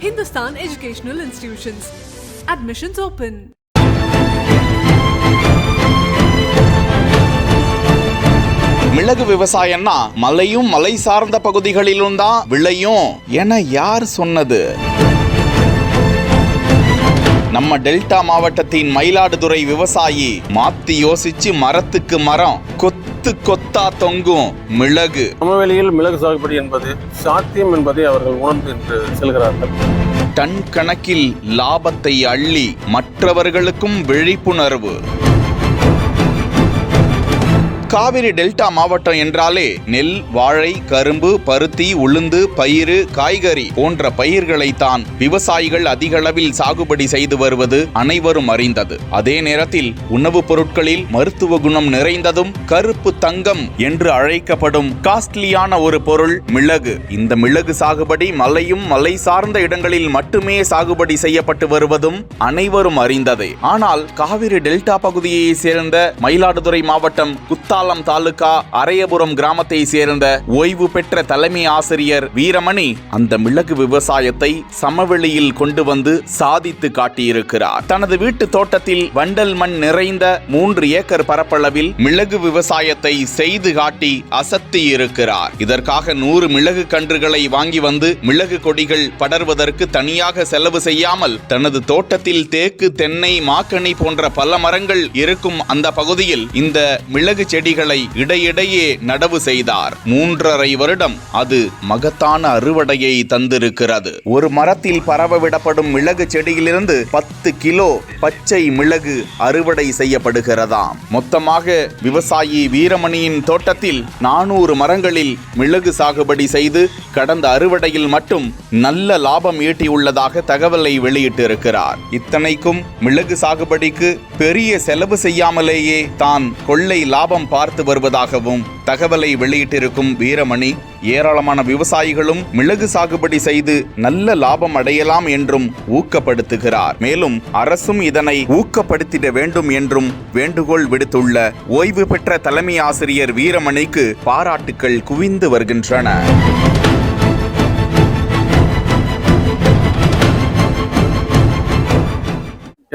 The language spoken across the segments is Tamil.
Hindustan Educational Institutions. Admissions open. மிளகு விவசாயம்னா மலையும் மலை சார்ந்த பகுதிகளிலும் தான் விளையும் என யார் சொன்னது? நம்ம டெல்டா மாவட்டத்தின் மயிலாடுதுறை விவசாயி மாத்தி யோசிச்சு மரத்துக்கு மரம் கொத்து கொத்தா தொங்கும் மிளகு. சமவெளியில் மிளகு சாகுபடி என்பது சாத்தியம் என்பதை அவர்கள் உணர்ந்து என்று செல்கிறார்கள். டன் கணக்கில் லாபத்தை அள்ளி மற்றவர்களுக்கும் விழிப்புணர்வு. காவிரி டெல்டா மாவட்டம் என்றாலே நெல், வாழை, கரும்பு, பருத்தி, உளுந்து, பயிறு, காய்கறி போன்ற பயிர்களைத்தான் விவசாயிகள் அதிக அளவில் சாகுபடி செய்து வருவது அனைவரும் அறிந்தது. அதே நேரத்தில் உணவுப் பொருட்களில் மருத்துவ குணம் நிறைந்ததும் கருப்பு தங்கம் என்று அழைக்கப்படும் காஸ்ட்லியான ஒரு பொருள் மிளகு. இந்த மிளகு சாகுபடி மலையும் மலை சார்ந்த இடங்களில் மட்டுமே சாகுபடி செய்யப்பட்டு வருவதும் அனைவரும் அறிந்ததே. ஆனால் காவிரி டெல்டா பகுதியை சேர்ந்த மயிலாடுதுறை மாவட்டம் தாலுகா அரையபுரம் கிராமத்தை சேர்ந்த ஓய்வு பெற்ற தலைமை ஆசிரியர் வீரமணி அந்த மிளகு விவசாயத்தை சமவெளியில் கொண்டு வந்து சாதித்து காட்டியிருக்கிறார். தனது வீட்டு தோட்டத்தில் வண்டல் மண் நிறைந்த 3 ஏக்கர் பரப்பளவில் மிளகு விவசாயத்தை செய்து காட்டி அசத்தி இருக்கிறார். இதற்காக 100 மிளகு கன்றுகளை வாங்கி வந்து மிளகு கொடிகள் படர்வதற்கு தனியாக செலவு செய்யாமல் தனது தோட்டத்தில் தேக்கு, தென்னை, மாக்கனி போன்ற பல மரங்கள் இருக்கும் அந்த பகுதியில் இந்த மிளகு செடிகளை இடையிடையே நடவு செய்தார். 3.5 வருடம் அது மகத்தான அறுவடையை தந்திருக்கிறது. ஒரு மரத்தில் பரவ விடப்படும் மிளகு செடியிலிருந்து 10 கிலோ பச்சை மிளகு அறுவடை செய்யப்படுகிறதாம். மொத்தமாக விவசாயி வீரமணியின் தோட்டத்தில் 400 மரங்களில் மிளகு சாகுபடி செய்து கடந்த அறுவடையில் மட்டும் நல்ல லாபம் ஈட்டியுள்ளதாக தகவலை வெளியிட்டிருக்கிறார். இத்தனைக்கும் மிளகு சாகுபடிக்கு பெரிய செலவு செய்யாமலேயே தான் கொள்ளை லாபம் பார்த்து வருவதாகவும் தகவலை வெளியிட்டிருக்கும் வீரமணி ஏராளமான விவசாயிகளும் மிளகு சாகுபடி செய்து நல்ல லாபம் அடையலாம் என்றும் ஊக்கப்படுத்துகிறார். மேலும் அரசும் இதனை ஊக்கப்படுத்திட வேண்டும் என்றும் வேண்டுகோள் விடுத்துள்ள ஓய்வு பெற்ற தலைமை ஆசிரியர் வீரமணிக்கு பாராட்டுக்கள் குவிந்து வருகின்றன.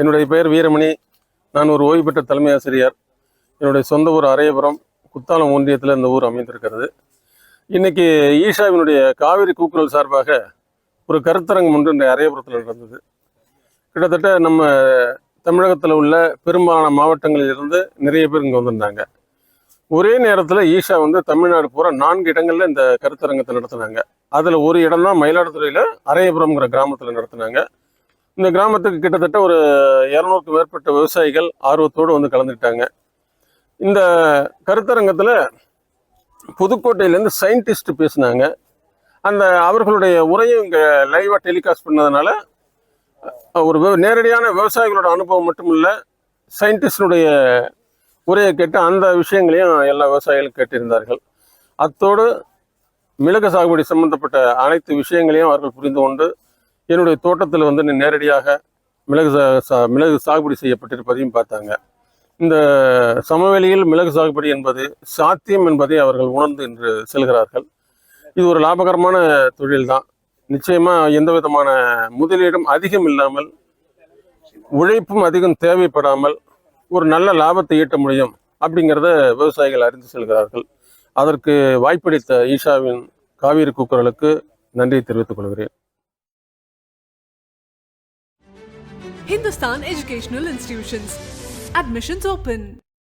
என்னுடைய பெயர் வீரமணி. நான் ஒரு ஓய்வு பெற்ற தலைமை ஆசிரியர். என்னுடைய சொந்த ஊர் அரையபுரம், குத்தாலம் ஒன்றியத்தில் இந்த ஊர் அமைந்திருக்கிறது. இன்னைக்கு ஈஷாவினுடைய காவிரி கூக்குரல் சார்பாக ஒரு கருத்தரங்கம் ஒன்று இந்த அரையபுரத்தில் நடந்தது. கிட்டத்தட்ட நம்ம தமிழகத்தில் உள்ள பெரும்பாலான மாவட்டங்களில் இருந்து நிறைய பேர் இங்கே வந்திருந்தாங்க. ஒரே நேரத்தில் ஈஷா தமிழ்நாடு பூரா 4 இடங்களில் இந்த கருத்தரங்கத்தை நடத்தினாங்க. அதில் ஒரு இடம் தான் மயிலாடுதுறையில் அரையபுரம்ங்கிற கிராமத்தில் நடத்தினாங்க. இந்த கிராமத்துக்கு கிட்டத்தட்ட ஒரு 200க்கும் மேற்பட்ட விவசாயிகள் ஆர்வத்தோடு கலந்துக்கிட்டாங்க. இந்த கருத்தரங்கத்தில் புதுக்கோட்டையிலேருந்து சயின்டிஸ்ட் பேசினாங்க. அவர்களுடைய உரையும் இங்கே லைவாக டெலிகாஸ்ட் பண்ணதுனால ஒரு நேரடியான விவசாயிகளோட அனுபவம் மட்டும் இல்லை, சயின்டிஸ்டுடைய உரையை கேட்டு அந்த விஷயங்களையும் எல்லா விவசாயிகளும் கேட்டிருந்தார்கள். அத்தோடு மிளகு சாகுபடி சம்பந்தப்பட்ட அனைத்து விஷயங்களையும் அவர்கள் புரிந்து கொண்டு என்னுடைய தோட்டத்தில் நேரடியாக மிளகு சாகுபடி செய்யப்பட்டிருப்பதையும் பார்த்தாங்க. இந்த சமவெளியில் மிளகு சாகுபடி என்பது சாத்தியம் என்பதை அவர்கள் உணர்ந்து என்று செல்கிறார்கள். இது ஒரு லாபகரமான தொழில் தான். நிச்சயமாக எந்த விதமான முதலீடும் அதிகம் இல்லாமல், உழைப்பும் அதிகம் தேவைப்படாமல் ஒரு நல்ல லாபத்தை ஈட்ட முடியும் அப்படிங்கிறத விவசாயிகள் அறிந்து செல்கிறார்கள். அதற்கு வாய்ப்பளித்த ஈஷாவின் காவிரி கூக்குரலுக்கு நன்றி தெரிவித்துக் கொள்கிறேன். Hindustan Educational Institutions. Admissions open.